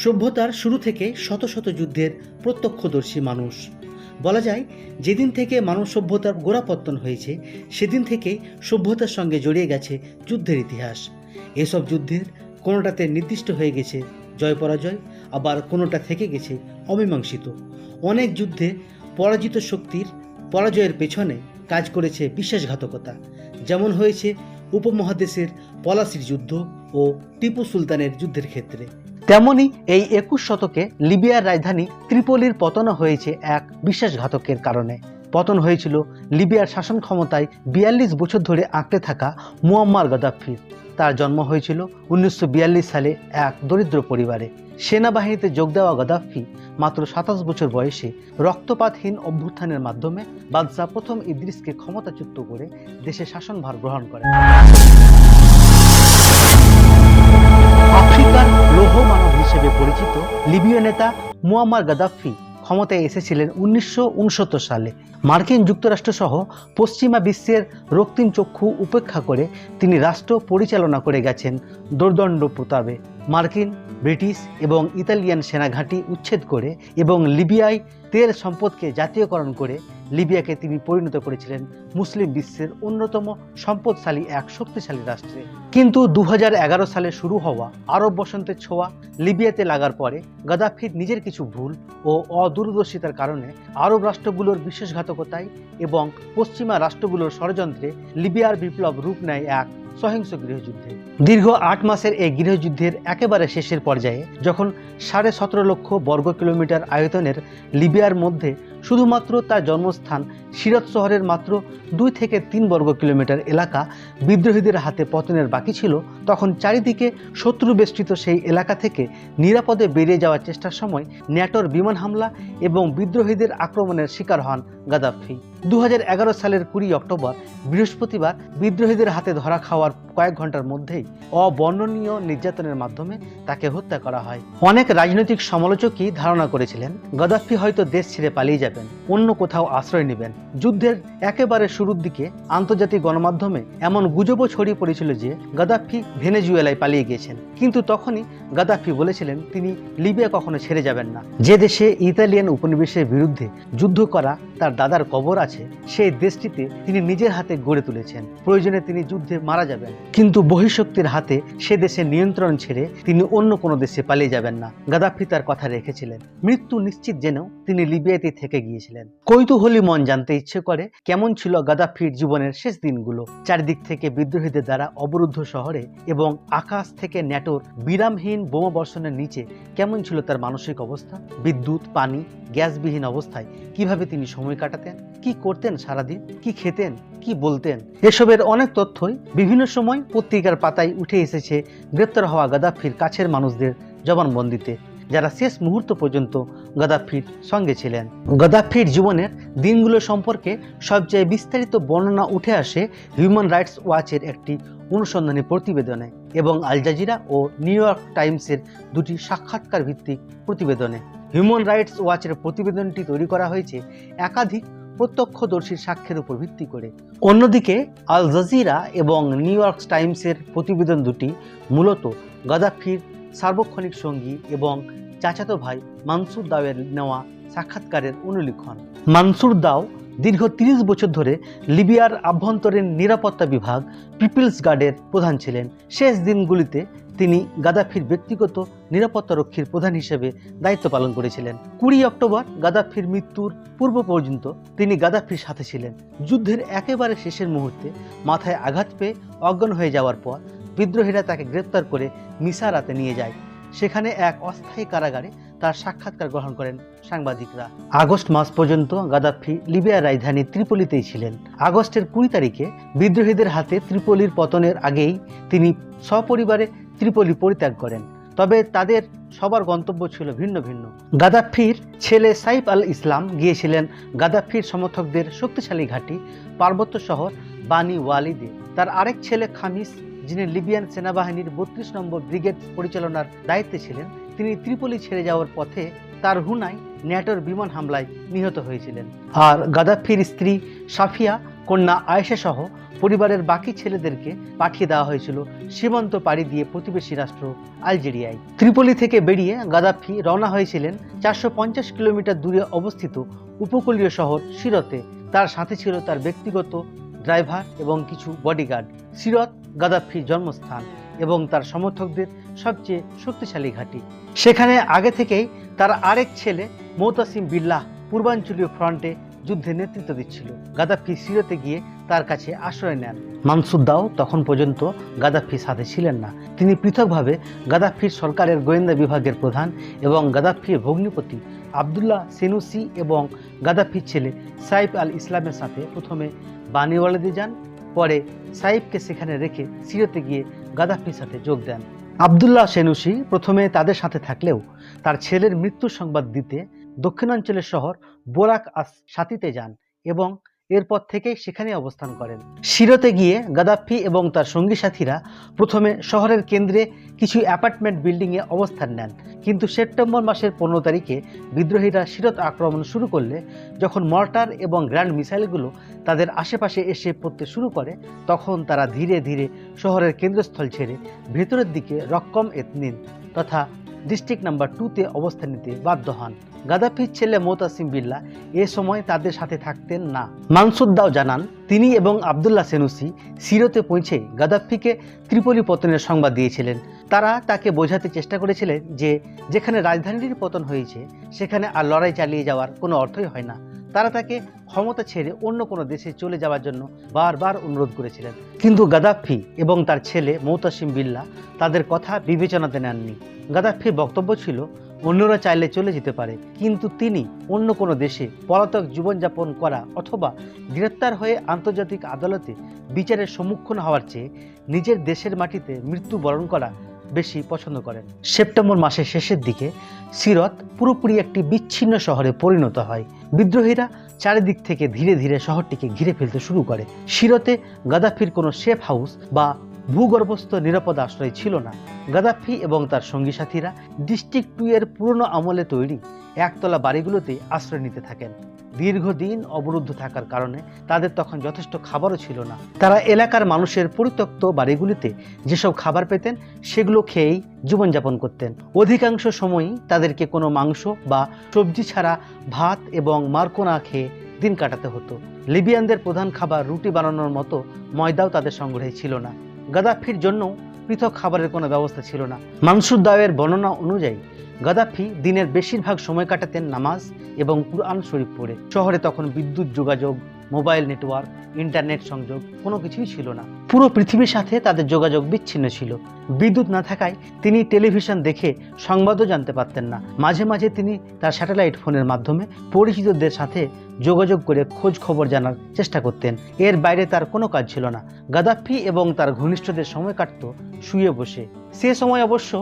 সভ্যতার শুরু থেকে শত শত যুদ্ধের প্রত্যক্ষদর্শী মানুষ। বলা যায়, যেদিন থেকে মানব সভ্যতার গোড়াপত্তন হয়েছে সেদিন থেকেই সভ্যতার সঙ্গে জড়িয়ে গেছে যুদ্ধের ইতিহাস। এসব যুদ্ধের কোনোটাতে নির্দিষ্ট হয়ে গেছে জয় পরাজয়, আবার কোনোটা থেকে গেছে অমীমাংসিত। অনেক যুদ্ধে পরাজিত শক্তির পরাজয়ের পেছনে কাজ করেছে বিশ্বাসঘাতকতা, যেমন হয়েছে উপমহাদেশের পলাশির যুদ্ধ ও টিপু সুলতানের যুদ্ধের ক্ষেত্রে। তেমনি এই 21 শতকে লিবিয়ার রাজধানী ত্রিপোলির পতন হয়েছে এক বিশ্বাসঘাতকের কারণে। পতন হয়েছিল লিবিয়ার শাসন ক্ষমতায় 42 বছর ধরে আঁকড়ে থাকা মুয়াম্মার গাদ্দাফির। তার জন্ম হয়েছিল 1942 সালে এক দরিদ্র পরিবারে। সেনাবাহিনীতে যোগ দেওয়া গাদ্দাফি মাত্র 27 বছর বয়সে রক্তপাতহীন অভ্যুত্থানের মাধ্যমে বাদশাহ প্রথম ইদ্রিসকে ক্ষমতাচ্যুত করে দেশে শাসনভার গ্রহণ করেন। আফ্রিকার লৌহ মানব হিসেবে পরিচিত লিবীয় নেতা মুয়াম্মার গাদ্দাফি ক্ষমতায় এসেছিলেন 1969 সালে। মার্কিন যুক্তরাষ্ট্র সহ পশ্চিমা বিশ্বের রক্তিম চক্ষু উপেক্ষা করে তিনি রাষ্ট্র পরিচালনা করে গেছেন দোর্দণ্ড প্রতাপে। মার্কিন, ব্রিটিশ এবং ইতালিয়ান সেনাঘাঁটি উচ্ছেদ করে এবং লিবিয়ায় তেল সম্পদকে জাতীয়করণ করে লিবিয়াকে তিনি পরিণত করেছিলেন মুসলিম বিশ্বের অন্যতম সম্পদশালী এক শক্তিশালী রাষ্ট্রে। কিন্তু 2011 সালে শুরু হওয়া আরব বসন্তের ছোঁয়া লিবিয়াতে লাগার পরে গাদ্দাফির নিজের কিছু ভুল ও অদূরদর্শিতার কারণে আরব রাষ্ট্রগুলোর বিশ্বাসঘাতকতায় এবং পশ্চিমা রাষ্ট্রগুলোর ষড়যন্ত্রে লিবিয়ার বিপ্লব রূপ নেয় এক সহিংস গৃহযুদ্ধে। দীর্ঘ 8 মাসের এই গৃহযুদ্ধের একেবারে শেষের পর্যায়ে যখন 17.5 লক্ষ বর্গ কিলোমিটার আয়তনের লিবিয়ার মধ্যে শুধুমাত্র তার জন্মস্থান সিরাত শহরের মাত্র 2 থেকে 3 বর্গ কিলোমিটার এলাকা বিদ্রোহীদের হাতে পতনের বাকি ছিল, তখন চারিদিকে শত্রু বেষ্টিত সেই এলাকা থেকে নিরাপদে বেরিয়ে যাওয়ার চেষ্টার সময় ন্যাটোর বিমান হামলা এবং বিদ্রোহীদের আক্রমণের শিকার হন গাদ্দাফি। 2011 সালের 20 অক্টোবর বৃহস্পতিবার বিদ্রোহীদের হাতে ধরা খাওয়ার কয়েক ঘন্টার মধ্যেই অবর্ণনীয় নির্যাতনের মাধ্যমে তাকে হত্যা করা হয়। অনেক রাজনৈতিক সমালোচকই ধারণা করেছিলেন গাদ্দাফি হয়তো দেশ ছেড়ে পালিয়ে যাবেন, অন্য কোথাও আশ্রয় নেবেন। যুদ্ধের একেবারে শুরুর দিকে আন্তর্জাতিক গণমাধ্যমে এমন গুজবও ছড়িয়ে পড়েছিল যে গাদ্দাফি ভেনেজুয়েলায় পালিয়ে গিয়েছেন। কিন্তু তখনই গাদ্দাফি বলেছিলেন তিনি লিবিয়া কখনো ছেড়ে যাবেন না। যে দেশে ইতালিয়ান উপনিবেশের বিরুদ্ধে যুদ্ধ করা তার দাদার কবর আছে, সেই দেশটিতে তিনি নিজের হাতে গড়ে তুলেছেন। প্রয়োজনে তিনি যুদ্ধে মারা যাবেন, কিন্তু বহিঃশক্তির হাতে সে দেশের নিয়ন্ত্রণ ছেড়ে তিনি অন্য কোনো দেশে পালিয়ে যাবেন না। গাদ্দাফি তার কথা রেখেছিলেন। মৃত্যু নিশ্চিত জেনেও তিনি লিবিয়াতে থেকে গিয়েছিলেন। কৌতূহলী মন জানতে ইচ্ছে করে কেমন ছিল গাদ্দাফির জীবনের শেষ দিনগুলো। চারিদিক থেকে বিদ্রোহীদের দ্বারা অবরুদ্ধ শহরে এবং আকাশ থেকে ন্যাটোর বিরামহীন বোমা বর্ষণের নিচে কেমন ছিল তার মানসিক অবস্থা। বিদ্যুৎ, পানি, গ্যাসবিহীন অবস্থায় কিভাবে তিনি সময় কাটাতেন, কি করতেন সারাদিন, কি খেতেন, কি বলতেন, এসবের অনেক তথ্যই বিভিন্ন সময় পত্রিকার পাতায় উঠে এসেছে গ্রেপ্তার হওয়া গাদ্দাফির কাছের মানুষদের জবানবন্দিতে, যারা শেষ মুহূর্ত পর্যন্ত গাদ্দাফির সঙ্গে ছিলেন। গাদ্দাফির জীবনের দিনগুলো সম্পর্কে সবচেয়ে বিস্তারিত বর্ণনা উঠে আসে হিউম্যান রাইটস ওয়াচের একটি অনুসন্ধানী প্রতিবেদনে এবং আল জাজিরা ও নিউ ইয়র্ক টাইমসের দুটি সাক্ষাৎকার ভিত্তিক প্রতিবেদনে। হিউম্যান রাইটস ওয়াচের প্রতিবেদনটি তৈরি করা হয়েছে একাধিক প্রত্যক্ষদর্শীর সাক্ষ্যের উপর ভিত্তি করে। অন্যদিকে আল জাজিরা এবং নিউ ইয়র্ক টাইমসের প্রতিবেদন দুটি মূলত গাদ্দাফির সার্বক্ষণিক সঙ্গী এবং চাচাতো ভাই মানসুর দাওয়ের নেওয়া সাক্ষাৎকারের অনুলিখন। মানসুর দাও দীর্ঘ 30 বছর ধরে লিবিয়ার আভ্যন্তরীণ নিরাপত্তা বিভাগ পিপলস গার্ডের প্রধান ছিলেন। শেষ দিনগুলিতে তিনি গাদ্দাফির ব্যক্তিগত নিরাপত্তা রক্ষীর প্রধান হিসেবে দায়িত্ব পালন করেছিলেন। 20 অক্টোবর গাদ্দাফির মৃত্যুর পূর্ব পর্যন্ত তিনি গাদ্দাফির সাথে ছিলেন। যুদ্ধের একেবারে শেষের মুহূর্তে মাথায় আঘাত পেয়ে অজ্ঞান হয়ে যাওয়ার পর বিদ্রোহীরা তাকে গ্রেপ্তার করে মিসারাতে নিয়ে যায়। সেখানে এক অস্থায়ী কারাগারে তার সাক্ষাৎকার গ্রহণ করেন সাংবাদিকরা। আগস্ট মাস পর্যন্ত গাদ্দাফি লিবিয়ার রাজধানী ত্রিপোলিতেই ছিলেন। আগস্টের 20 তারিখে বিদ্রোহীদের হাতে ত্রিপোলির পতনের আগেই তিনি সপরিবারে ত্রিপোলি পরিত্যাগ করেন। তবে তাদের সবার গন্তব্য ছিল ভিন্ন ভিন্ন। গাদ্দাফির ছেলে সাইফ আল ইসলাম গিয়েছিলেন গাদ্দাফির সমর্থকদের শক্তিশালী ঘাঁটি পার্বত্য শহর বানি ওয়ালিদে। তার আরেক ছেলে খামিস, যিনি লিবিয়ান সেনাবাহিনীর 32 নম্বর ব্রিগেড পরিচালনার দায়িত্বে ছিলেন, তিনি ত্রিপোলি ছেড়ে যাওয়ার পথে তার হুনায় ন্যাটোর বিমান হামলায় নিহত হয়েছিলেন। আর গাদ্দাফির স্ত্রী সাফিয়া, কন্যা আয়েশা সহ পরিবারের বাকি ছেলেদেরকে পাঠিয়ে দেওয়া হয়েছিল সীমান্ত পাড়ি দিয়ে প্রতিবেশী রাষ্ট্র আলজেরিয়ায়। ত্রিপলি থেকে বেরিয়ে গাদ্দাফি রওনা হয়েছিলেন 450 কিলোমিটার দূরে অবস্থিত উপকূলীয় শহর সিরতে। তার সাথে ছিল তার ব্যক্তিগত ড্রাইভার এবং কিছু বডিগার্ড। সিরত গাদ্দাফির জন্মস্থান এবং তার সমর্থকদের সবচেয়ে শক্তিশালী ঘাঁটি। সেখানে আগে থেকেই তার আরেক ছেলে মোতাসিম বিল্লাহ পূর্বাঞ্চলীয় ফ্রন্টে যুদ্ধে নেতৃত্ব দিচ্ছিল। গাদ্দাফি সিরতে গিয়ে তার কাছে আশ্রয় নেন। মানসুদ্দাও তখন পর্যন্ত গাদ্দাফির সাথে ছিলেন না। তিনি পৃথকভাবে গাদ্দাফির সরকারের গোয়েন্দা বিভাগের প্রধান এবং গাদ্দাফির ভগ্নিপতি আবদুল্লাহ সেনুসি এবং গাদ্দাফির ছেলে সাইফ আল ইসলামের সাথে প্রথমে বানিওয়ালাদে যান। পরে সাইফকে সেখানে রেখে সিরতে গিয়ে গাদ্দাফির সাথে যোগ দেন। আবদুল্লাহ সেনুসি প্রথমে তাদের সাথে থাকলেও তার ছেলের মৃত্যুর সংবাদ দিতে দক্ষিণাঞ্চলের শহর বোরাক আস সাতিতে যান এবং এরপর থেকেই সেখানে অবস্থান করেন। সিরতে গিয়ে গাদ্দাফি এবং তার সঙ্গী সাথীরা প্রথমে শহরের কেন্দ্রে কিছু অ্যাপার্টমেন্ট বিল্ডিংয়ে অবস্থান নেন, কিন্তু সেপ্টেম্বর মাসের 15 তারিখে বিদ্রোহীরা সিরত আক্রমণ শুরু করলে যখন মর্টার এবং গ্র্যান্ড মিসাইলগুলো তাদের আশেপাশে এসে পড়তে শুরু করে, তখন তারা ধীরে ধীরে শহরের কেন্দ্রস্থল ছেড়ে ভেতরের দিকে রক্কম এতনিন তথা ডিস্ট্রিক্ট নাম্বার 2-তে অবস্থান নিতে বাধ্য হন। গাদ্দাফির ছেলে মোতাসিম বিল্লাহ এ সময় তাদের সাথে থাকতেন না। মানসুদ্দাও জানান, তিনি এবং আবদুল্লাহ সেনুসি সিরতে পৌঁছে গাদ্দাফিকে ত্রিপলি পতনের সংবাদ দিয়েছিলেন। তারা তাকে বোঝাতে চেষ্টা করেছিলেন যে যেখানে রাজধানীর পতন হয়েছে সেখানে আর লড়াই চালিয়ে যাওয়ার কোনো অর্থই হয় না। তারা তাকে ক্ষমতা ছেড়ে অন্য কোনো দেশে চলে যাওয়ার জন্য বারবার অনুরোধ করেছিলেন, কিন্তু গাদ্দাফি এবং তার ছেলে মোতাসিম বিল্লাহ তাদের কথা বিবেচনাতে নেননি। গাদ্দাফির বক্তব্য ছিল অন্যরা চাইলে চলে যেতে পারে, কিন্তু তিনি অন্য কোনো দেশে পলাতক জীবনযাপন করা অথবা গ্রেপ্তার হয়ে আন্তর্জাতিক আদালতে বিচারের সম্মুখীন হওয়ার চেয়ে নিজের দেশের মাটিতে মৃত্যুবরণ করা বেশি পছন্দ করেন। সেপ্টেম্বর মাসের শেষের দিকে সিরত পুরোপুরি একটি বিচ্ছিন্ন শহরে পরিণত হয়। বিদ্রোহীরা চারিদিক থেকে ধীরে ধীরে শহরটিকে ঘিরে ফেলতে শুরু করে। সিরতে গাদ্দাফির কোনো সেফ হাউস বা ভূগর্ভস্থ নিরাপদ আশ্রয় ছিল না। গাদ্দাফি এবং তার সঙ্গী সাথীরা ডিস্ট্রিক্ট 2 এর পুরনো আমলে তৈরি একতলা বাড়িগুলোতে আশ্রয় নিতে থাকেন। দীর্ঘদিন অবরুদ্ধ থাকার কারণে তাদের তখন যথেষ্ট খাবারও ছিল না। তারা এলাকার মানুষের পরিত্যক্ত বাড়িগুলিতে যেসব খাবার পেতেন সেগুলো খেয়েই জীবনযাপন করতেন। অধিকাংশ সময়ই তাদেরকে কোনো মাংস বা সবজি ছাড়া ভাত এবং মার্কো না খেয়ে দিন কাটাতে হতো। লিবিয়ানদের প্রধান খাবার রুটি বানানোর মতো ময়দাও তাদের সংগ্রহে ছিল না। গাদ্দাফির জন্য পৃথক খাবারের কোনো ব্যবস্থা ছিল না। মানসুদ্দাওয়ের বর্ণনা অনুযায়ী গাদ্দাফি দিনের বেশিরভাগ সময় কাটাতেন নামাজ এবং কুরআন শরীফ পড়ে। শহরে তখন বিদ্যুৎ যোগাযোগ, মোবাইল নেটওয়ার্ক, ইন্টারনেট সংযোগ কোনো কিছুই ছিল না। পুরো পৃথিবীর সাথে তাদের যোগাযোগ বিচ্ছিন্ন ছিল। বিদ্যুৎ না থাকায় তিনি টেলিভিশন দেখে সংবাদও জানতে পারতেন না। মাঝে মাঝে তিনি তার স্যাটেলাইট ফোনের মাধ্যমে পরিচিতদের সাথে যোগাযোগ করে খোঁজ খবর জানার চেষ্টা করতেন। এর বাইরে তার কোনো কাজ ছিল না। গাদ্দাফি এবং তার ঘনিষ্ঠদের সময় কাটত শুয়ে বসে। সে সময় অবশ্য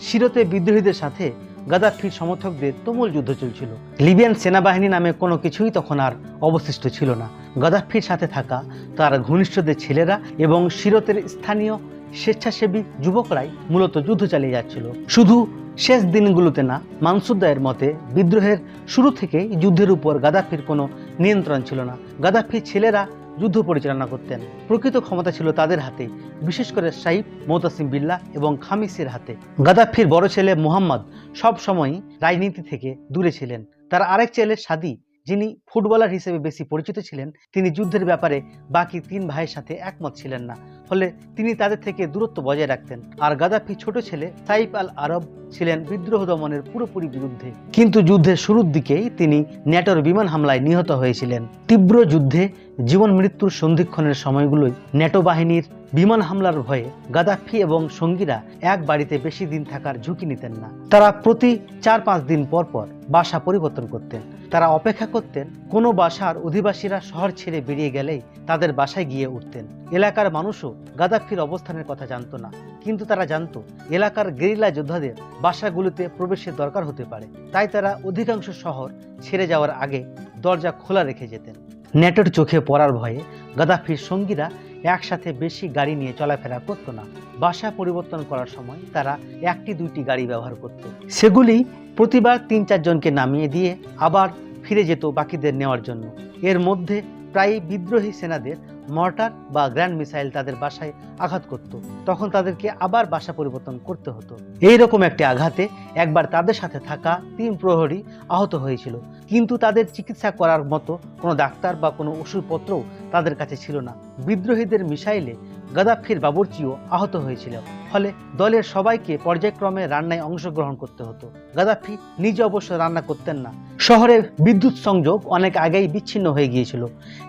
সিরতে বিদ্রোহীদের সাথে গাদ্দাফির সমর্থকদের তুমুল যুদ্ধ চলছিল। লিবিয়ান সেনাবাহিনী নামে কোনো কিছুই তখন আর অবশিষ্ট ছিল না। গাদ্দাফির সাথে থাকা তার ঘনিষ্ঠদের ছেলেরা এবং সিরতের স্থানীয় স্বেচ্ছাসেবী যুবকরাই মূলত যুদ্ধ চালিয়ে যাচ্ছিল। শুধু শেষ দিনগুলোতে না, মানসুদ্দায়ের মতে বিদ্রোহের শুরু থেকেই যুদ্ধের উপর গাদ্দাফির কোনো নিয়ন্ত্রণ ছিল না। গাদ্দাফির ছেলেরা যুদ্ধ পরিচালনা করতেন। প্রকৃত ক্ষমতা ছিল তাদের হাতে, বিশেষ করে সাইফ, মোতাসিম বিল্লাহ এবং খামিসের হাতে। গাদ্দাফির বড় ছেলে মুহাম্মদ সব সময়ই রাজনীতি থেকে দূরে ছিলেন। তার আরেক ছেলে সাদি, যিনি ফুটবলার হিসেবে বেশি পরিচিত ছিলেন, তিনি যুদ্ধের ব্যাপারে বাকি 3 ভাইয়ের সাথে একমত ছিলেন না, ফলে তিনি তাদের থেকে দূরত্ব বজায় রাখতেন। আর গাদ্দাফি ছোট ছেলে সাইফ আল আরব ছিলেন বিদ্রোহ দমনের পুরোপুরি বিরুদ্ধে। কিন্তু যুদ্ধের শুরুর দিকেই তিনি ন্যাটোর বিমান হামলায় নিহত হয়েছিলেন। তীব্র যুদ্ধে জীবন মৃত্যুর সন্ধিক্ষণের সময়গুলোই ন্যাটো বাহিনীর বিমান হামলার ভয়ে গাদ্দাফি এবং সঙ্গীরা এক বাড়িতে বেশি দিন থাকার ঝুঁকি নিতেন না। তারা প্রতি 4-5 দিন পর পর বাসা পরিবর্তন করতেন। তারা অপেক্ষা করতেন কোনো বাসার অধিবাসীরা শহর ছেড়ে বেরিয়ে গেলেই তাদের বাসায় গিয়ে উঠতেন। এলাকার মানুষও গাদ্দাফির অবস্থানের কথা জানত না, কিন্তু তারা জানত এলাকার গেরিলা যোদ্ধাদের বাসাগুলোতে প্রবেশের দরকার হতে পারে। তাই তারা অধিকাংশ শহর ছেড়ে যাওয়ার আগে দরজা খোলা রেখে যেতেন। ন্যাটোর চোখে পড়ার ভয়ে গাদ্দাফির সঙ্গীরা একসাথে বেশি গাড়ি নিয়ে চলাফেরা করতো না। বাসা পরিবর্তন করার সময় তারা 1-2টি গাড়ি ব্যবহার করত। সেগুলি প্রতিবার 3-4 জনকে নামিয়ে দিয়ে আবার ফিরে যেত বাকিদের নেওয়ার জন্য। এর মধ্যে প্রায় বিদ্রোহী সেনাদের মর্টার বা গ্র্যান্ড মিসাইল তাদের বাসায় আঘাত করত, তখন তাদেরকে আবার বাসা পরিবর্তন করতে হতো। এইরকম একটি আঘাতে একবার তাদের সাথে থাকা 3 প্রহরী আহত হয়েছিল, কিন্তু তাদের চিকিৎসা করার মতো কোনো ডাক্তার বা কোনো ওষুধপত্রও তাদের কাছে ছিল না। বিদ্রোহীদের মিসাইলে গাদ্দাফির বাবুর্চিও আহত হয়েছিল, ফলে দলের সবাইকে পর্যায়ক্রমে রান্নায় অংশগ্রহণ করতে হতো। গাদ্দাফি নিজে অবশ্য রান্না করতেন না। শহরের বিদ্যুৎ সংযোগ অনেক আগেই বিচ্ছিন্ন হয়ে গিয়েছিল।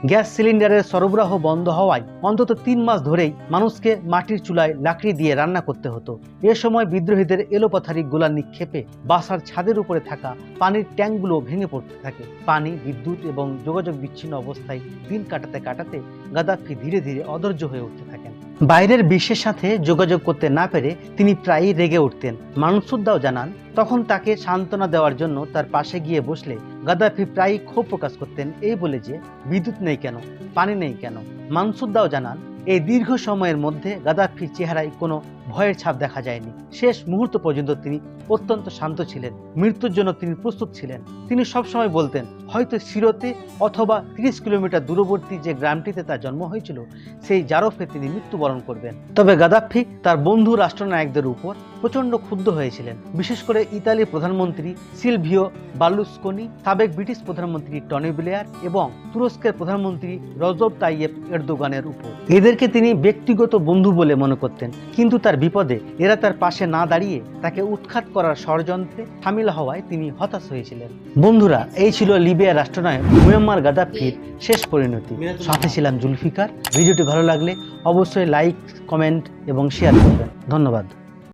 গ্যাস সিলিন্ডারের সরবরাহ বন্ধ হওয়ায় অন্তত 3 মাস ধরেই মানুষকে মাটির চুলায় লাকড়ি দিয়ে রান্না করতে হতো। এ সময় বিদ্রোহীদের এলোপাথারি গোলা নিক্ষেপে বাসার ছাদের উপরে থাকা পানির ট্যাঙ্কগুলো ভেঙে পড়তে থাকে। পানি, বিদ্যুৎ এবং যোগাযোগ বিচ্ছিন্ন অবস্থায় দিন কাটাতে কাটাতে গাদ্দাফি ধীরে ধীরে অধৈর্য হয়ে উঠতে থাকেন। বাইরের বিশ্বের সাথে যোগাযোগ করতে না পেরে তিনি প্রায়ই রেগে উঠতেন। মানসুদ্দাও জানান, তখন তাকে সান্ত্বনা দেওয়ার জন্য তার পাশে গিয়ে বসলে গাদ্দাফি প্রায়ই ক্ষোভ প্রকাশ করতেন এই বলে যে বিদ্যুৎ নেই কেন, পানি নেই কেন। মানসুদ্দাও জানান, এই দীর্ঘ সময়ের মধ্যে গাদ্দাফির চেহারায় কোনো ভয়ের ছাপ দেখা যায়নি। শেষ মুহূর্ত পর্যন্ত তিনি অত্যন্ত শান্ত ছিলেন। মৃত্যুর জন্য তিনি প্রস্তুত ছিলেন। তিনি সবসময় বলতেন, হয়তো সিরতে অথবা 30 কিলোমিটার দূরবর্তী যে গ্রামটিতে তার জন্ম হয়েছিল সেই জারফে তিনি মৃত্যুবরণ করবেন। তবে গাদ্দাফি তার বন্ধু রাষ্ট্রনায়কদের উপর প্রচণ্ড ক্ষুব্ধ হয়েছিলেন, বিশেষ করে ইতালির প্রধানমন্ত্রী সিলভিও বার্লুসকোনি, সাবেক ব্রিটিশ প্রধানমন্ত্রী টনি ব্লেয়ার এবং তুরস্কের প্রধানমন্ত্রী রজব তাইয়েপ এরদোগানের উপর। এদেরকে তিনি ব্যক্তিগত বন্ধু বলে মনে করতেন, কিন্তু তার বিপদে এরা তার পাশে না দাঁড়িয়ে তাকে উৎখাত করার ষড়যন্ত্রে সামিল হওয়ায় তিনি হতাশ হয়েছিলেন। বন্ধুরা, এই ছিল লিবিয়ার রাষ্ট্রনায়ক মুয়াম্মার গাদ্দাফির শেষ পরিণতি। সাথে ছিলাম জুলফিকার। ভিডিওটি ভালো লাগলে অবশ্যই লাইক, কমেন্ট এবং শেয়ার করবেন। ধন্যবাদ।